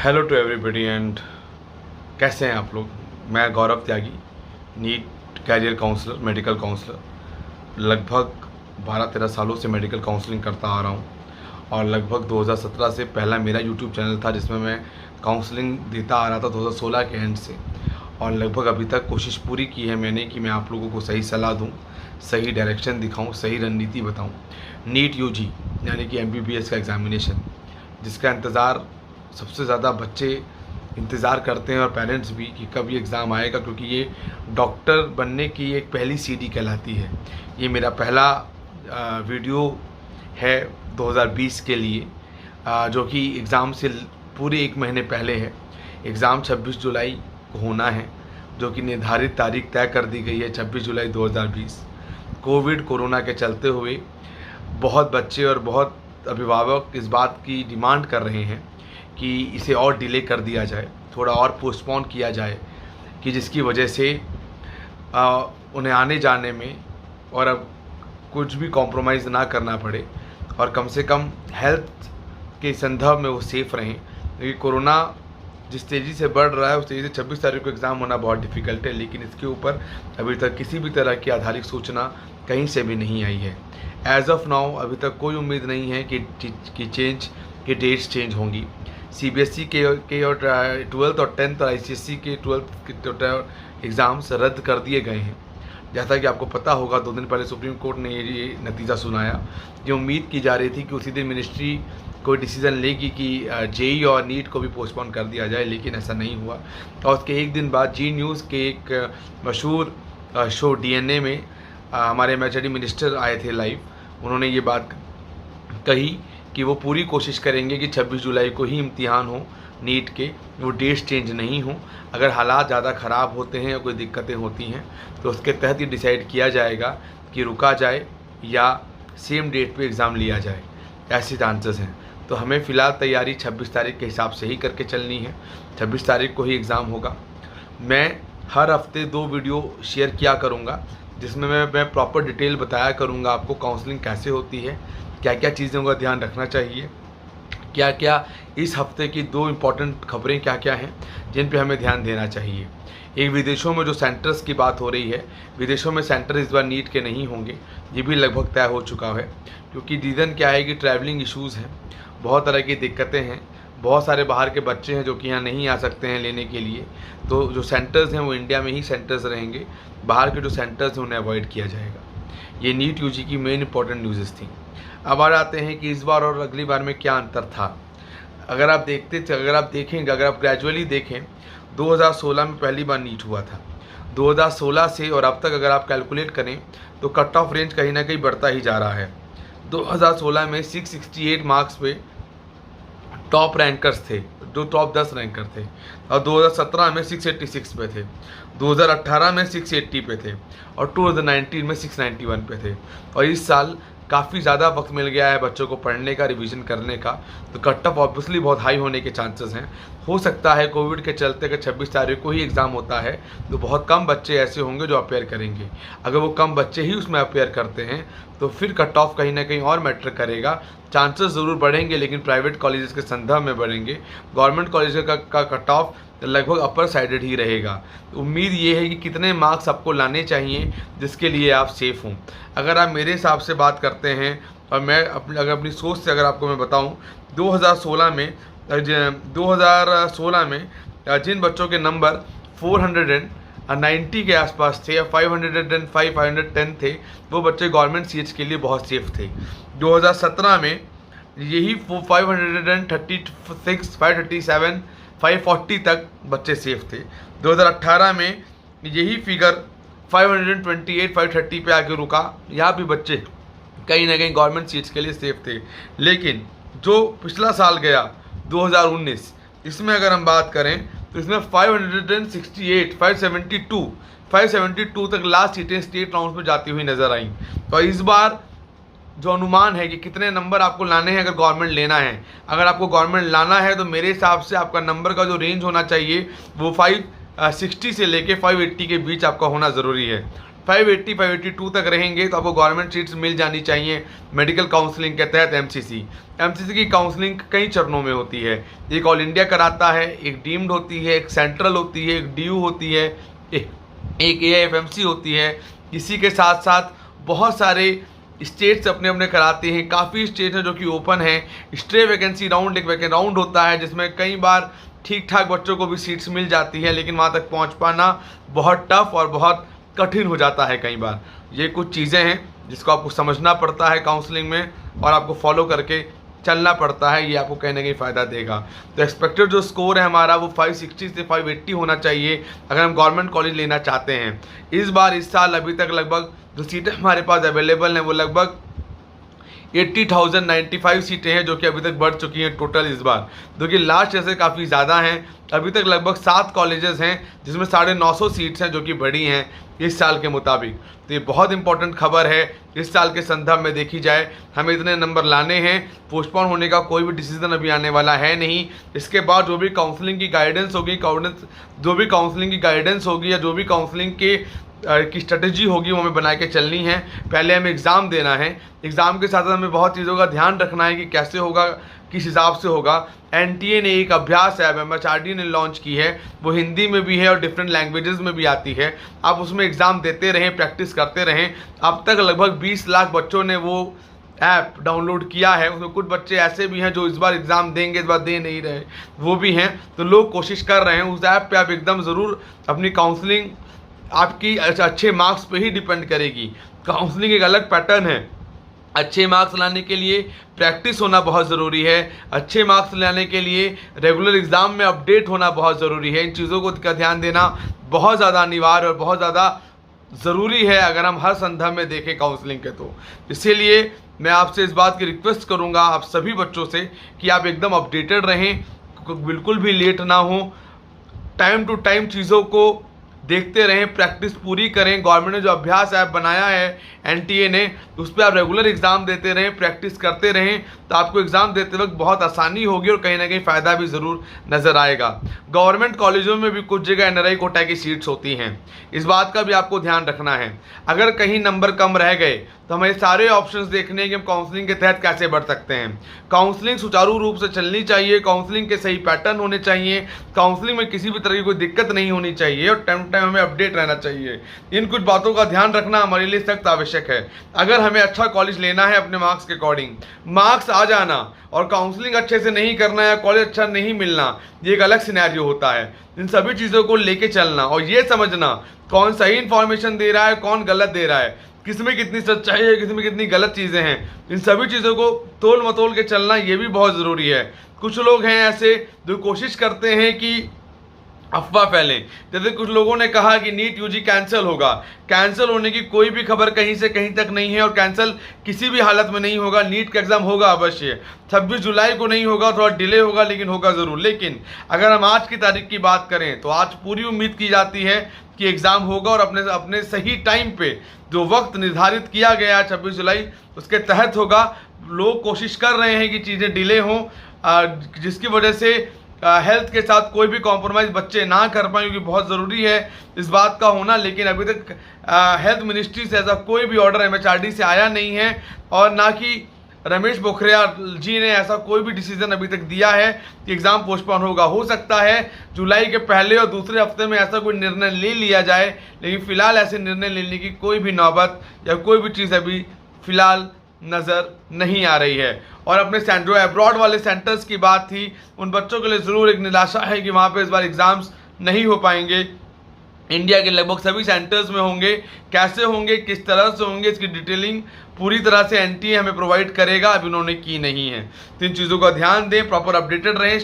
Hello to everybody and कैसे हैं आप लोग। मैं Gaurav Tyagi, NEET career counsellor, medical counsellor. लगभग 12-13 सालों से मेडिकल काउंसलिंग करता आ रहा हूं और लगभग 2017 से पहला मेरा यूट्यूब चैनल था जिसमें मैं काउंसलिंग देता आ रहा था 2016 के एंड से। और लगभग अभी तक कोशिश पूरी की है मैंने कि मैं आप लोगों को सही सलाह दूं, सही डायरेक्शन दिखाऊं, सही रणनीति बताऊं। नीट यूजी यानी कि MBBS का एग्ज़ामिनेशन, जिसका इंतज़ार सबसे ज़्यादा बच्चे इंतज़ार करते हैं और पेरेंट्स भी कि कब ये एग्ज़ाम आएगा, क्योंकि ये डॉक्टर बनने की एक पहली सीढ़ी कहलाती है। ये मेरा पहला वीडियो है 2020 के लिए, जो कि एग्ज़ाम से पूरे 1 महीने पहले है। एग्ज़ाम 26 जुलाई को होना है, जो कि निर्धारित तारीख तय कर दी गई है 26 जुलाई 2020। कोरोना के चलते हुए बहुत बच्चे और बहुत अभिभावक इस बात की डिमांड कर रहे हैं कि इसे और डिले कर दिया जाए, थोड़ा और पोस्टपोन किया जाए, कि जिसकी वजह से उन्हें आने जाने में और अब कुछ भी कॉम्प्रोमाइज़ ना करना पड़े और कम से कम हेल्थ के संदर्भ में वो सेफ़ रहें। क्योंकि कोरोना जिस तेज़ी से बढ़ रहा है उस तेज़ी से 26 तारीख को एग्ज़ाम होना बहुत डिफ़िकल्ट है, लेकिन इसके ऊपर अभी तक किसी भी तरह की आधारित सूचना कहीं से भी नहीं आई है। एज़ ऑफ़ नाउ अभी तक कोई उम्मीद नहीं है कि डेट्स चेंज होंगी। CBSE के और 12th और 10th और ICSE के 12th के एग्ज़ाम्स रद्द कर दिए गए हैं। जैसा कि आपको पता होगा, 2 दिन पहले सुप्रीम कोर्ट ने ये नतीजा सुनाया। ये उम्मीद की जा रही थी कि उसी दिन मिनिस्ट्री कोई डिसीज़न लेगी कि JEE और नीट को भी पोस्टपोन कर दिया जाए, लेकिन ऐसा नहीं हुआ। और उसके एक दिन बाद जी न्यूज़ के एक मशहूर शो DNA में हमारे MHRD मिनिस्टर आए थे लाइव। उन्होंने ये बात कही कि वो पूरी कोशिश करेंगे कि 26 जुलाई को ही इम्तिहान हो नीट के, वो डेट्स चेंज नहीं हो। अगर हालात ज़्यादा ख़राब होते हैं या कोई दिक्कतें होती हैं तो उसके तहत ही डिसाइड किया जाएगा कि रुका जाए या सेम डेट पे एग्ज़ाम लिया जाए। ऐसे चांसेस हैं। तो हमें फ़िलहाल तैयारी 26 तारीख के हिसाब से ही करके चलनी है। 26 तारीख को ही एग्ज़ाम होगा। मैं हर हफ्ते 2 वीडियो शेयर किया करूँगा, जिसमें मैं प्रॉपर डिटेल बताया करूँगा आपको काउंसलिंग कैसे होती है, क्या क्या चीज़ों का ध्यान रखना चाहिए, क्या क्या इस हफ्ते की 2 इम्पॉर्टेंट खबरें क्या क्या हैं जिन पे हमें ध्यान देना चाहिए। एक, विदेशों में जो सेंटर्स की बात हो रही है, विदेशों में सेंटर इस बार नीट के नहीं होंगे, ये भी लगभग तय हो चुका है। क्योंकि रीज़न क्या है कि ट्रैवलिंग इश्यूज़ हैं, बहुत तरह की दिक्कतें हैं, बहुत सारे बाहर के बच्चे हैं जो कि यहाँ नहीं आ सकते हैं लेने के लिए। तो जो सेंटर्स हैं वो इंडिया में ही सेंटर्स रहेंगे, बाहर के जो सेंटर्स हैं उन्हें अवॉइड किया जाएगा। ये नीट यूजी की मेन इंपॉर्टेंट न्यूज़ थी। अब आ जाते हैं कि इस बार और अगली बार में क्या अंतर था। अगर आप देखेंगे, अगर आप ग्रेजुअली देखें, 2016 में पहली बार नीट हुआ था। 2016 से और अब तक अगर आप कैलकुलेट करें तो कट ऑफ रेंज कहीं ना कहीं बढ़ता ही जा रहा है। 2016 में 668 मार्क्स पे टॉप रैंकर्स थे, जो टॉप 10 रैंकर थे, और 2017 में 686 पे थे, 2018 में 680 पे थे और 2019 में 691 पे थे। और इस साल काफ़ी ज़्यादा वक्त मिल गया है बच्चों को पढ़ने का, रिवीजन करने का, तो कट ऑफ ऑब्वियसली बहुत हाई होने के चांसेस हैं। हो सकता है कोविड के चलते अगर 26 तारीख को ही एग्ज़ाम होता है तो बहुत कम बच्चे ऐसे होंगे जो अपेयर करेंगे। अगर वो कम बच्चे ही उसमें अपेयर करते हैं तो फिर कट ऑफ कहीं ना कहीं और मैटर करेगा। चांसेस ज़रूर बढ़ेंगे, लेकिन प्राइवेट कॉलेजेस के संदर्भ में बढ़ेंगे। गवर्नमेंट कॉलेज का कट ऑफ लगभग अपर साइडेड ही रहेगा। तो उम्मीद ये है कि कितने मार्क्स आपको लाने चाहिए जिसके लिए आप सेफ़ हों। अगर आप मेरे हिसाब से बात करते हैं और मैं अपनी सोच से अगर आपको मैं बताऊं, 2016 में जिन बच्चों के नंबर 490 के आसपास थे या 505 510 थे, वो बच्चे गवर्नमेंट सीट्स के लिए बहुत सेफ थे। 2017 में यही 536 537 540 तक बच्चे सेफ थे। 2018 में यही फिगर 528 530 पे आके रुका। यहाँ भी बच्चे कहीं ना कहीं गवर्नमेंट सीट्स के लिए सेफ थे। लेकिन जो पिछला साल गया 2019, इसमें अगर हम बात करें तो इसमें 568 572 तक लास्ट सीटें स्टेट राउंड में जाती हुई नजर आई। तो इस बार जो अनुमान है कि कितने नंबर आपको लाने हैं अगर गवर्नमेंट लेना है, अगर आपको गवर्नमेंट लाना है तो मेरे हिसाब से आपका नंबर का जो रेंज होना चाहिए वो 560 से लेके 580 के बीच आपका होना ज़रूरी है। 580 582 तक रहेंगे तो आपको गवर्नमेंट सीट्स मिल जानी चाहिए मेडिकल काउंसलिंग के तहत। एमसीसी की काउंसलिंग कई चरणों में होती है। एक ऑल इंडिया कराता है, एक डीम्ड होती है, एक सेंट्रल होती है, एक डीयू होती है, एक एआईएफएमसी होती है। इसी के साथ साथ बहुत सारे स्टेट्स अपने अपने कराते हैं। काफ़ी स्टेट हैं जो कि ओपन है। स्ट्रे वैकेंसी राउंड एक वैकेंट राउंड होता है जिसमें कई बार ठीक ठाक बच्चों को भी सीट्स मिल जाती है, लेकिन वहाँ तक पहुँच पाना बहुत टफ और बहुत कठिन हो जाता है कई बार। ये कुछ चीज़ें हैं जिसको आपको समझना पड़ता है काउंसलिंग में और आपको फॉलो करके चलना पड़ता है। ये आपको कहीं ना कहीं फ़ायदा देगा। तो एक्सपेक्टेड जो स्कोर है हमारा वो 560 से 580 होना चाहिए अगर हम गवर्नमेंट कॉलेज लेना चाहते हैं। इस साल अभी तक लगभग जो सीटें हमारे पास अवेलेबल हैं वो लगभग 80,095 सीटें हैं जो कि अभी तक बढ़ चुकी हैं टोटल इस बार, जो कि लास्ट ईयर से काफ़ी ज़्यादा हैं। अभी तक लगभग 7 कॉलेजेस हैं जिसमें 950 सीट्स हैं जो कि बढ़ी हैं इस साल के मुताबिक। तो ये बहुत इंपॉर्टेंट खबर है इस साल के संदर्भ में देखी जाए। हमें इतने नंबर लाने हैं, पोस्टपोन होने का कोई भी डिसीजन अभी आने वाला है नहीं। इसके बाद जो भी काउंसलिंग की गाइडेंस होगी या जो भी काउंसलिंग की स्ट्रेटजी होगी वो हमें बना के चलनी है। पहले हमें एग्ज़ाम देना है, एग्ज़ाम के साथ हमें बहुत चीज़ों का ध्यान रखना है कि कैसे होगा, किस हिसाब से होगा। एनटीए ने एक अभ्यास ऐप एमएचआरडी ने लॉन्च की है, वो हिंदी में भी है और डिफरेंट लैंग्वेजेस में भी आती है। आप उसमें एग्ज़ाम देते रहें, प्रैक्टिस करते रहें। अब तक लगभग 20 लाख बच्चों ने वो ऐप डाउनलोड किया है। उसमें कुछ बच्चे ऐसे भी हैं जो इस बार एग्ज़ाम देंगे, इस बार दे नहीं रहे, वो भी हैं। तो लोग कोशिश कर रहे हैं। उस ऐप पे आप एकदम ज़रूर अपनी काउंसलिंग आपकी अच्छे मार्क्स पे ही डिपेंड करेगी। काउंसलिंग एक अलग पैटर्न है। अच्छे मार्क्स लाने के लिए प्रैक्टिस होना बहुत ज़रूरी है। अच्छे मार्क्स लाने के लिए रेगुलर एग्ज़ाम में अपडेट होना बहुत ज़रूरी है। इन चीज़ों को का ध्यान देना बहुत ज़्यादा अनिवार्य और बहुत ज़्यादा ज़रूरी है अगर हम हर संदर्भ में देखें काउंसलिंग के। तो इसीलिए मैं आपसे इस बात की रिक्वेस्ट करूँगा आप सभी बच्चों से कि आप एकदम अपडेटेड रहें, बिल्कुल भी लेट ना हो, टाइम टू टाइम चीज़ों को देखते रहें, प्रैक्टिस पूरी करें। गवर्नमेंट ने जो अभ्यास ऐप बनाया है एनटीए ने, उस पर आप रेगुलर एग्ज़ाम देते रहें, प्रैक्टिस करते रहें, तो आपको एग्ज़ाम देते वक्त बहुत आसानी होगी और कहीं ना कहीं फ़ायदा भी ज़रूर नज़र आएगा। गवर्नमेंट कॉलेजों में भी कुछ जगह एनआरआई कोटा की सीट्स होती हैं, इस बात का भी आपको ध्यान रखना है। अगर कहीं नंबर कम रह गए तो हमें सारे ऑप्शंस देखने हैं कि हम काउंसलिंग के तहत कैसे बढ़ सकते हैं। काउंसलिंग सुचारू रूप से चलनी चाहिए, काउंसलिंग के सही पैटर्न होने चाहिए, काउंसलिंग में किसी भी तरह की कोई दिक्कत नहीं होनी चाहिए और टाइम टू टाइम हमें अपडेट रहना चाहिए। इन कुछ बातों का ध्यान रखना हमारे लिए सख्त आवश्यक है। अगर हमें अच्छा कॉलेज लेना है अपने मार्क्स के अकॉर्डिंग, मार्क्स आ जाना और काउंसलिंग अच्छे से नहीं करना या कॉलेज अच्छा नहीं मिलना, ये एक अलग सिनेरियो होता है। इन सभी चीज़ों को लेके चलना और ये समझना कौन सही इन्फॉर्मेशन दे रहा है, कौन गलत दे रहा है, किस में कितनी सच्चाई है, किस में कितनी गलत चीज़ें हैं, इन सभी चीज़ों को तोल मतोल के चलना ये भी बहुत ज़रूरी है। कुछ लोग हैं ऐसे जो कोशिश करते हैं कि अफवाह फैलें। जैसे कुछ लोगों ने कहा कि नीट यूजी कैंसिल होगा। कैंसिल होने की कोई भी खबर कहीं से कहीं तक नहीं है और कैंसिल किसी भी हालत में नहीं होगा। नीट का एग्ज़ाम होगा अवश्य, 26 जुलाई को नहीं होगा, थोड़ा डिले होगा, लेकिन होगा ज़रूर। लेकिन अगर हम आज की तारीख की बात करें तो आज पूरी उम्मीद की जाती है कि एग्ज़ाम होगा और अपने सही टाइम पे जो वक्त निर्धारित किया गया है 26 जुलाई, उसके तहत होगा। लोग कोशिश कर रहे हैं कि चीज़ें डिले हों, जिसकी वजह से हेल्थ के साथ कोई भी कॉम्प्रोमाइज़ बच्चे ना कर पाएँ, क्योंकि बहुत ज़रूरी है इस बात का होना। लेकिन अभी तक हेल्थ मिनिस्ट्री से ऐसा कोई भी ऑर्डर एमएचआरडी से आया नहीं है और ना कि रमेश पोखरियाल जी ने ऐसा कोई भी डिसीजन अभी तक दिया है कि एग्ज़ाम पोस्टपोन होगा। हो सकता है जुलाई के पहले और दूसरे हफ्ते में ऐसा कोई निर्णय ले लिया जाए, लेकिन फ़िलहाल ऐसे निर्णय लेने की कोई भी नौबत या कोई भी चीज़ अभी फ़िलहाल नज़र नहीं आ रही है। और अपने जो अब्रॉड वाले सेंटर्स की बात थी, उन बच्चों के लिए ज़रूर एक निराशा है कि वहाँ पे इस बार एग्ज़ाम्स नहीं हो पाएंगे। इंडिया के लगभग सभी सेंटर्स में होंगे। कैसे होंगे, किस तरह से होंगे, इसकी डिटेलिंग पूरी तरह से एनटीए हमें प्रोवाइड करेगा, अभी उन्होंने की नहीं है। तो इन चीज़ों का ध्यान दें, प्रॉपर अपडेटेड रहें,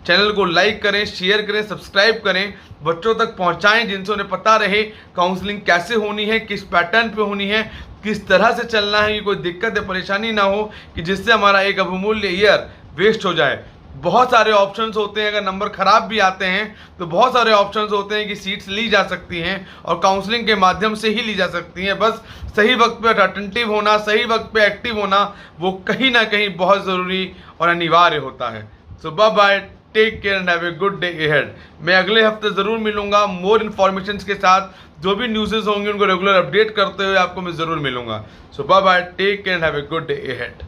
चैनल को लाइक करें, शेयर करें, सब्सक्राइब करें, बच्चों तक पहुंचाएं जिनसे उन्हें पता रहे काउंसलिंग कैसे होनी है, किस पैटर्न पे होनी है, किस तरह से चलना है, कि कोई दिक्कत या परेशानी ना हो कि जिससे हमारा एक बहुमूल्य ईयर वेस्ट हो जाए। बहुत सारे ऑप्शंस होते हैं, अगर नंबर ख़राब भी आते हैं तो बहुत सारे ऑप्शंस होते हैं कि सीट्स ली जा सकती हैं और काउंसलिंग के माध्यम से ही ली जा सकती हैं। बस सही वक्त पे अटेंटिव होना, सही वक्त पे एक्टिव होना, वो कहीं ना कहीं बहुत ज़रूरी और अनिवार्य होता है। So bye bye. Take care and have a good day ahead. मैं अगले हफ्ते ज़रूर मिलूंगा मोर इन्फॉर्मेशन के साथ, जो भी न्यूज़ेस होंगे उनको रेगुलर अपडेट करते हुए आपको मैं ज़रूर मिलूंगा। So bye bye, take care and have a good day ahead.